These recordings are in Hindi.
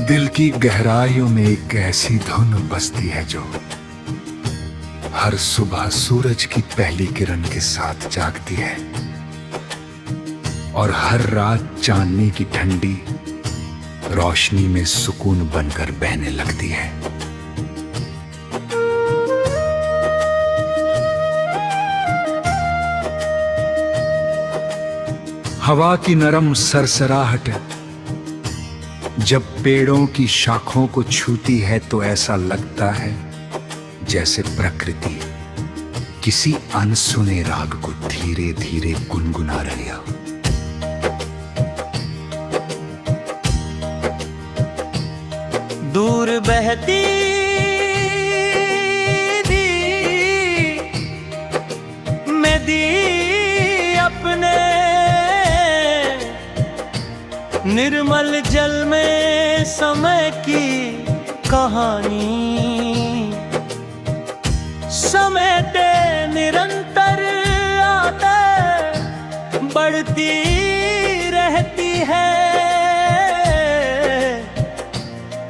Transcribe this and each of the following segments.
दिल की गहराइयों में एक ऐसी धुन बसती है जो हर सुबह सूरज की पहली किरण के साथ जागती है और हर रात चांदनी की ठंडी रोशनी में सुकून बनकर बहने लगती है। हवा की नरम सरसराहट जब पेड़ों की शाखों को छूती है तो ऐसा लगता है जैसे प्रकृति किसी अनसुने राग को धीरे धीरे गुनगुना रही हो। दूर बहती नदी अपने निर्मल जल में समय की कहानी समेटे निरंतर आते बढ़ती रहती है।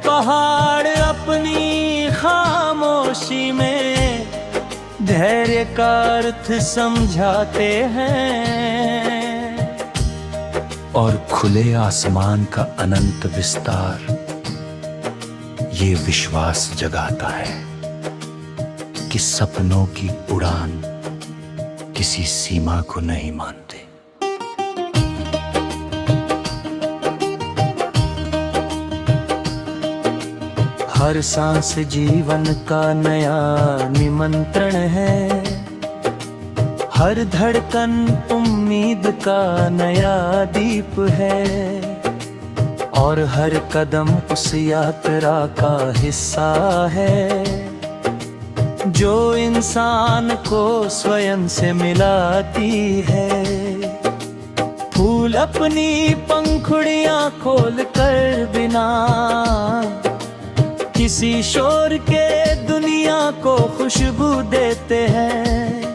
पहाड़ अपनी खामोशी में धैर्य का अर्थ समझाते हैं और खुले आसमान का अनंत विस्तार ये विश्वास जगाता है कि सपनों की उड़ान किसी सीमा को नहीं मानते। हर सांस जीवन का नया निमंत्रण है, हर धड़कन उम्मीद का नया दीप है और हर कदम उस यात्रा का हिस्सा है जो इंसान को स्वयं से मिलाती है। फूल अपनी पंखुड़ियां खोल कर बिना किसी शोर के दुनिया को खुशबू देते हैं।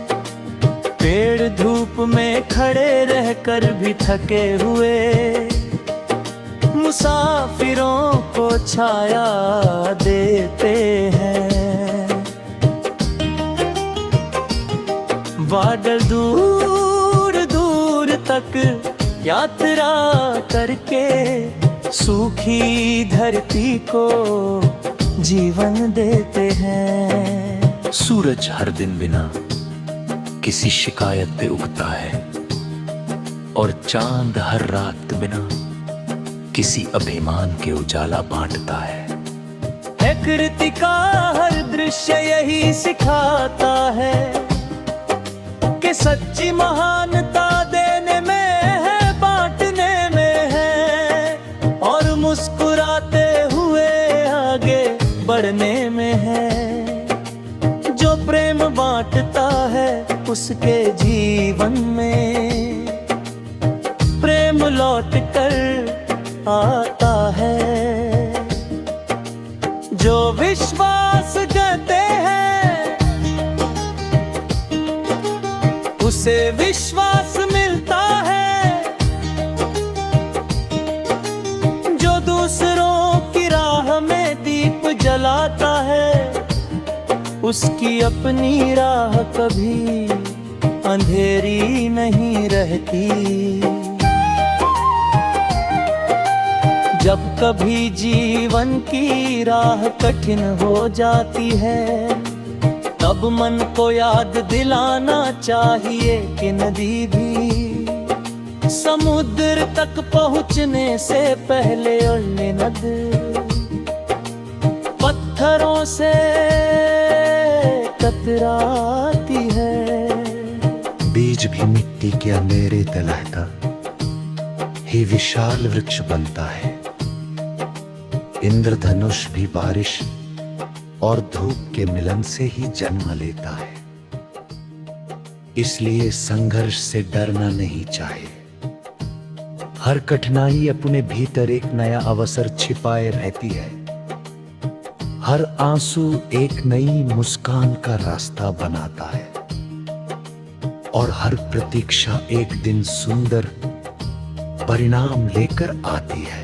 पेड़ धूप में खड़े रहकर भी थके हुए मुसाफिरों को छाया देते हैं। बादल दूर दूर तक यात्रा करके सूखी धरती को जीवन देते हैं। सूरज हर दिन बिना किसी शिकायत पे उगता है और चांद हर रात बिना किसी अभिमान के उजाला बांटता है। प्रकृति का हर दृश्य यही सिखाता है कि सच्ची महानता देने में है, बांटने में है और मुस्कुराते हुए आगे बढ़ने में है। जो प्रेम बांटता है उसके जीवन में प्रेम लौट कर आता है। जो विश्वास करते हैं उसे विश्वास मिलता है। जो दूसरों की राह में दीप जलाता है उसकी अपनी राह कभी अंधेरी नहीं रहती। जब कभी जीवन की राह कठिन हो जाती है तब मन को याद दिलाना चाहिए कि नदी भी समुद्र तक पहुँचने से पहले उड़ने नद पत्थरों से कतराती है। बीज भी मिट्टी के अंधेरे तलहता ही विशाल वृक्ष बनता है। इंद्रधनुष भी बारिश और धूप के मिलन से ही जन्म लेता है। इसलिए संघर्ष से डरना नहीं चाहिए। हर कठिनाई अपने भीतर एक नया अवसर छिपाए रहती है। हर आंसू एक नई मुस्कान का रास्ता बनाता है और हर प्रतीक्षा एक दिन सुंदर परिणाम लेकर आती है।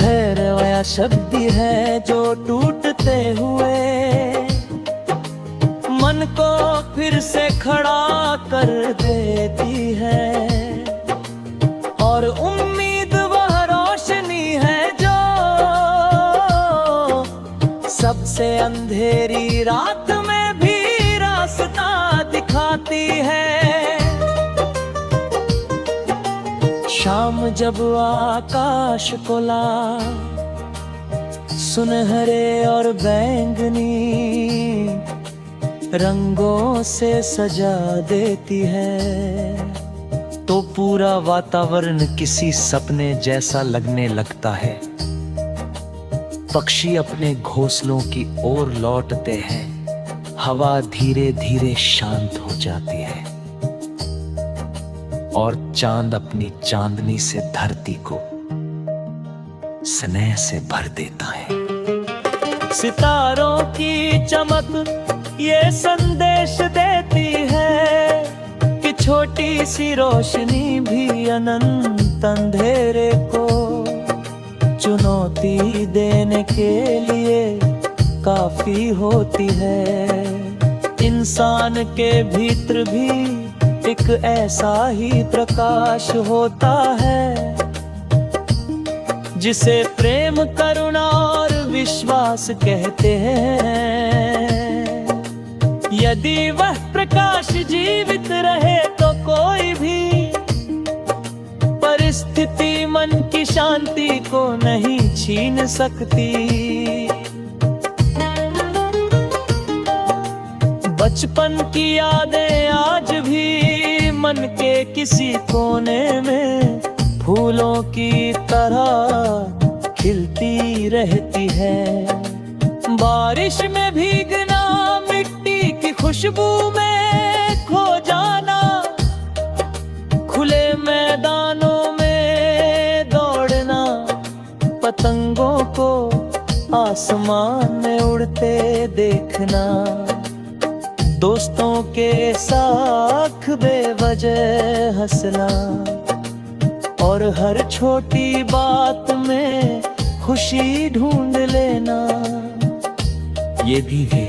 धैर्य वह शक्ति है जो टूटते हुए मन को फिर से खड़ा कर देती है। और उम्मीद वह रोशनी है जो सबसे अंधेरी रात में भी रास्ता दिखाती है। शाम जब आकाश को लाल सुनहरे और बैंगनी रंगों से सजा देती है तो पूरा वातावरण किसी सपने जैसा लगने लगता है। पक्षी अपने घोंसलों की ओर लौटते हैं, हवा धीरे धीरे शांत हो जाती है और चांद अपनी चांदनी से धरती को स्नेह से भर देता है। सितारों की चमक ये संदेश देती है कि छोटी सी रोशनी भी अनंत अंधेरे को चुनौती देने के लिए काफी होती है। इंसान के भीतर भी एक ऐसा ही प्रकाश होता है जिसे प्रेम, करुणा और विश्वास कहते हैं। यदि वह प्रकाश जीवित रहे तो कोई भी परिस्थिति मन की शांति को नहीं छीन सकती। बचपन की यादें आज भी मन के किसी कोने में फूलों की तरह खिलती रहती है। बारिश में भीगना, मिट्टी की खुशबू में खो जाना, खुले मैदानों में दौड़ना, पतंगों को आसमान में उड़ते देखना, दोस्तों के साथ बेवजह हंसना और हर छोटी बात में खुशी ढूंढ लेना, ये भी है